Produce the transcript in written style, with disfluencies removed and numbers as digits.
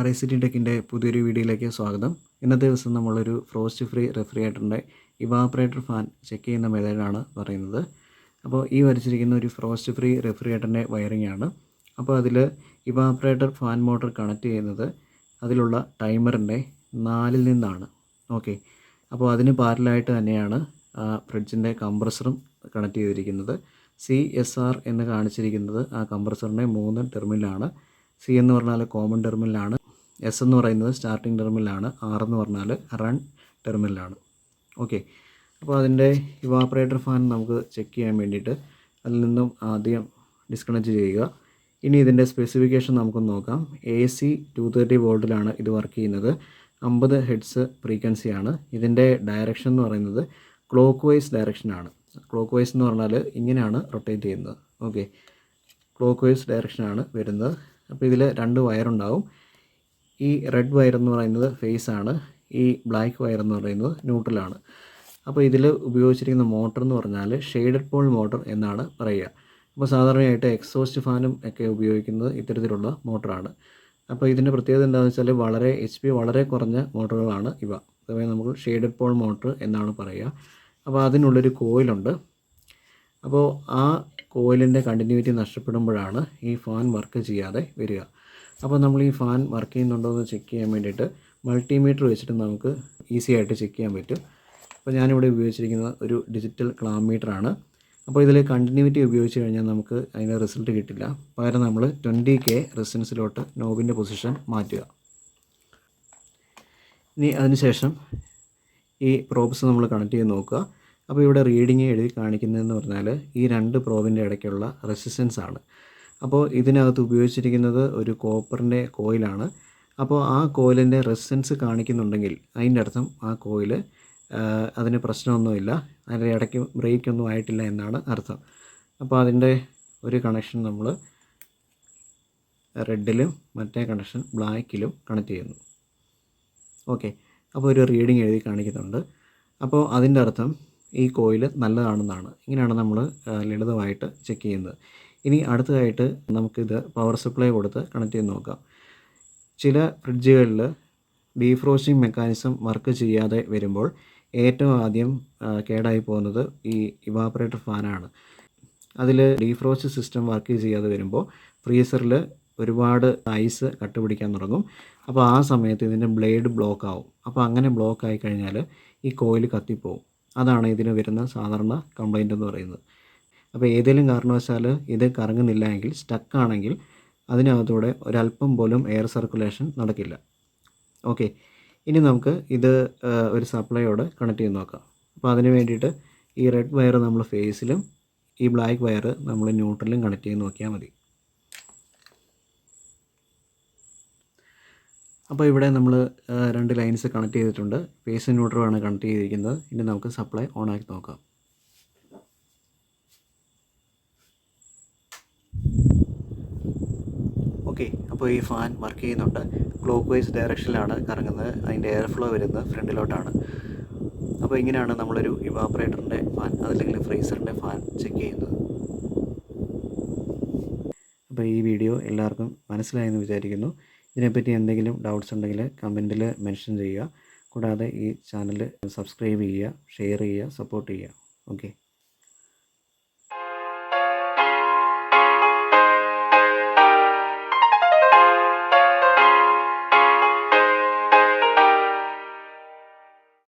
RICT ടെക്കിൻ്റെ പുതിയൊരു വീഡിയോയിലേക്ക് സ്വാഗതം. ഇന്നത്തെ ദിവസം നമ്മളൊരു ഫ്രോസ്റ്റ് ഫ്രീ റെഫ്രിജറേറ്ററിൻ്റെ ഇവാപ്പറേറ്റർ ഫാൻ ചെക്ക് ചെയ്യുന്ന മെത്തേഡാണ് പറയുന്നത്. അപ്പോൾ ഈ വരച്ചിരിക്കുന്ന ഒരു ഫ്രോസ്റ്റ് ഫ്രീ റെഫ്രിജറേറ്ററിൻ്റെ വയറിംഗ് ആണ്. അപ്പോൾ അതിൽ ഇവാപ്പറേറ്റർ ഫാൻ മോട്ടർ കണക്ട് ചെയ്യുന്നത് അതിലുള്ള ടൈമറിൻ്റെ 4-ൽ നിന്നാണ്. ഓക്കെ, അപ്പോൾ അതിന് പാരലായിട്ട് തന്നെയാണ് ഫ്രിഡ്ജിൻ്റെ കംപ്രസറും കണക്ട് ചെയ്തിരിക്കുന്നത്. CSR എന്ന് കാണിച്ചിരിക്കുന്നത് ആ കംപ്രസറിൻ്റെ 3 ടെർമിനലാണ്. C എന്ന് പറഞ്ഞാൽ കോമൺ ടെർമിനലാണ്, S എന്ന് പറയുന്നത് സ്റ്റാർട്ടിംഗ് ടെർമിനലാണ്, R എന്ന് പറഞ്ഞാൽ റൺ ടെർമിനലാണ്. ഓക്കെ, അപ്പോൾ അതിൻ്റെ ഇവാപ്പറേറ്റർ ഫാൻ നമുക്ക് ചെക്ക് ചെയ്യാൻ വേണ്ടിയിട്ട് അതിൽ നിന്നും ആദ്യം ഡിസ്കണക്ട് ചെയ്യുക. ഇനി ഇതിൻ്റെ സ്പെസിഫിക്കേഷൻ നമുക്കൊന്ന് നോക്കാം. AC 230 വോൾട്ടിലാണ് ഇത് വർക്ക് ചെയ്യുന്നത്. 50 ഹെഡ്സ് ഫ്രീക്വൻസിയാണ്. ഇതിൻ്റെ ഡയറക്ഷൻ എന്ന് പറയുന്നത് ക്ലോക്ക് വൈസ് ഡയറക്ഷനാണ്. ക്ലോക്ക് വൈസ് എന്ന് പറഞ്ഞാൽ ഇങ്ങനെയാണ് റൊട്ടേറ്റ് ചെയ്യുന്നത്. ഓക്കെ, ക്ലോക്ക് വൈസ് ഡയറക്ഷനാണ് വരുന്നത്. അപ്പോൾ ഇതിൽ 2 വയറുണ്ടാവും. ഈ റെഡ് വയർ എന്ന് പറയുന്നത് ഫേസ് ആണ്, ഈ ബ്ലാക്ക് വയർ എന്ന് പറയുന്നത് ന്യൂട്രലാണ്. അപ്പോൾ ഇതിൽ ഉപയോഗിച്ചിരിക്കുന്ന മോട്ടർ എന്ന് പറഞ്ഞാൽ ഷെയ്ഡഡ് പോൾ മോട്ടർ എന്നാണ് പറയുക. അപ്പോൾ സാധാരണയായിട്ട് എക്സോസ്റ്റ് ഫാനും ഒക്കെ ഉപയോഗിക്കുന്നത് ഇത്തരത്തിലുള്ള മോട്ടറാണ്. അപ്പോൾ ഇതിൻ്റെ പ്രത്യേകത എന്താണെന്ന് വെച്ചാൽ വളരെ HP വളരെ കുറഞ്ഞ മോട്ടറുകളാണ് ഇവ. അഥവാ നമുക്ക് ഷെയ്ഡഡ് പോൾ മോട്ടർ എന്നാണ് പറയുക. അപ്പോൾ അതിനുള്ളൊരു കോയിലുണ്ട്. അപ്പോൾ ആ കോയിലിൻ്റെ കണ്ടിന്യൂറ്റി നഷ്ടപ്പെടുമ്പോഴാണ് ഈ ഫാൻ വർക്ക് ചെയ്യാതെ വരിക. അപ്പോൾ നമ്മൾ ഈ ഫാൻ വർക്ക് ചെയ്യുന്നുണ്ടോ എന്ന് ചെക്ക് ചെയ്യാൻ വേണ്ടിയിട്ട് മൾട്ടിമീറ്റർ വെച്ചിട്ട് നമുക്ക് ഈസി ആയിട്ട് ചെക്ക് ചെയ്യാൻ പറ്റും. അപ്പോൾ ഞാനിവിടെ ഉപയോഗിച്ചിരിക്കുന്ന ഒരു ഡിജിറ്റൽ ക്ലാമീറ്ററാണ്. അപ്പോൾ ഇതിൽ കണ്ടിന്യൂറ്റി ഉപയോഗിച്ച് കഴിഞ്ഞാൽ നമുക്ക് അതിൻ്റെ റിസൾട്ട് കിട്ടില്ല. പകരം നമ്മൾ 20K റെസിസ്റ്റൻസിലോട്ട് നോബിൻ്റെ പൊസിഷൻ മാറ്റുക. ഇനി അതിനുശേഷം ഈ പ്രോബ്സ് നമ്മൾ കണക്ട് ചെയ്ത് നോക്കുക. അപ്പോൾ ഇവിടെ റീഡിങ് എഴുതി കാണിക്കുന്നതെന്ന് പറഞ്ഞാൽ ഈ 2 പ്രോബിൻ്റെ ഇടയ്ക്കുള്ള റെസിസ്റ്റൻസ് ആണ്. അപ്പോൾ ഇതിനകത്ത് ഉപയോഗിച്ചിരിക്കുന്നത് ഒരു കോപ്പറിൻ്റെ കോയിലാണ്. അപ്പോൾ ആ കോയിലിൻ്റെ റെസിസ്റ്റൻസ് കാണിക്കുന്നുണ്ടെങ്കിൽ അതിൻ്റെ അർത്ഥം ആ കോയിൽ അതിന് പ്രശ്നമൊന്നുമില്ല, അതിൻ്റെ ഇടയ്ക്ക് ബ്രേക്ക് ഒന്നും ആയിട്ടില്ല എന്നാണ് അർത്ഥം. അപ്പോൾ അതിൻ്റെ ഒരു കണക്ഷൻ നമ്മൾ റെഡിലും മറ്റേ കണക്ഷൻ ബ്ലാക്കിലും കണക്ട് ചെയ്യുന്നു. ഓക്കെ, അപ്പോൾ ഒരു റീഡിങ് എഴുതി കാണിക്കുന്നുണ്ട്. അപ്പോൾ അതിൻ്റെ അർത്ഥം ഈ കോയിൽ നല്ലതാണെന്നാണ്. ഇങ്ങനെയാണ് നമ്മൾ ലളിതമായിട്ട് ചെക്ക് ചെയ്യുന്നത്. ഇനി അടുത്തതായിട്ട് നമുക്കിത് പവർ സപ്ലൈ കൊടുത്ത് കണക്ട് ചെയ്ത് നോക്കാം. ചില ഫ്രിഡ്ജുകളിൽ ഡീഫ്രോസ്റ്റിംഗ് മെക്കാനിസം വർക്ക് ചെയ്യാതെ വരുമ്പോൾ ഏറ്റവും ആദ്യം കേടായി പോകുന്നത് ഈ ഇവാപ്പറേറ്റർ ഫാനാണ്. അതിൽ ഡീഫ്രോസ്റ്റ് സിസ്റ്റം വർക്ക് ചെയ്യാതെ വരുമ്പോൾ ഫ്രീസറിൽ ഒരുപാട് ഐസ് കട്ടുപിടിക്കാൻ തുടങ്ങും. അപ്പോൾ ആ സമയത്ത് ഇതിൻ്റെ ബ്ലേഡ് ബ്ലോക്ക് ആവും. അപ്പോൾ അങ്ങനെ ബ്ലോക്ക് ആയി കഴിഞ്ഞാൽ ഈ കോയിൽ കത്തിപ്പോവും. അതാണ് ഇതിന് വരുന്ന സാധാരണ കംപ്ലൈൻറ്റ് എന്ന് പറയുന്നത്. അപ്പോൾ ഏതെങ്കിലും കാരണവശാൽ ഇത് കറങ്ങുന്നില്ല എങ്കിൽ, സ്റ്റക്കാണെങ്കിൽ അതിനകത്തൂടെ ഒരല്പം പോലും എയർ സർക്കുലേഷൻ നടക്കില്ല. ഓക്കെ, ഇനി നമുക്ക് ഇത് ഒരു സപ്ലൈയോട് കണക്ട് ചെയ്ത് നോക്കാം. അപ്പോൾ അതിന് വേണ്ടിയിട്ട് ഈ റെഡ് വയർ നമ്മൾ ഫേസിലും ഈ ബ്ലാക്ക് വയർ നമ്മൾ ന്യൂട്രലിലും കണക്ട് ചെയ്ത് നോക്കിയാൽ മതി. അപ്പോൾ ഇവിടെ നമ്മൾ 2 ലൈൻസ് കണക്ട് ചെയ്തിട്ടുണ്ട്. ഫേസ് ന്യൂട്രലാണ് കണക്ട് ചെയ്തിരിക്കുന്നത്. ഇനി നമുക്ക് സപ്ലൈ ഓൺ ആക്കി നോക്കാം. ഓക്കെ, അപ്പോൾ ഈ ഫാൻ വർക്ക് ചെയ്യുന്നുണ്ട്. ക്ലോക്ക് വൈസ് ഡയറക്ഷനിലാണ് കറങ്ങുന്നത്. അതിൻ്റെ എയർ ഫ്ലോ വരുന്നത് ഫ്രണ്ടിലോട്ടാണ്. അപ്പോൾ ഇങ്ങനെയാണ് നമ്മളൊരു ഇവാപ്പറേറ്ററിൻ്റെ ഫാൻ അതല്ലെങ്കിൽ ഫ്രീസറിൻ്റെ ഫാൻ ചെക്ക് ചെയ്യുന്നത്. അപ്പോൾ ഈ വീഡിയോ എല്ലാവർക്കും മനസ്സിലായെന്ന് വിചാരിക്കുന്നു. ഇതിനെപ്പറ്റി എന്തെങ്കിലും ഡൗട്ട്സ് ഉണ്ടെങ്കിൽ കമൻറ്റിൽ മെൻഷൻ ചെയ്യുക. കൂടാതെ ഈ ചാനൽ സബ്സ്ക്രൈബ് ചെയ്യുക, ഷെയർ ചെയ്യുക, സപ്പോർട്ട് ചെയ്യുക. ഓക്കെ.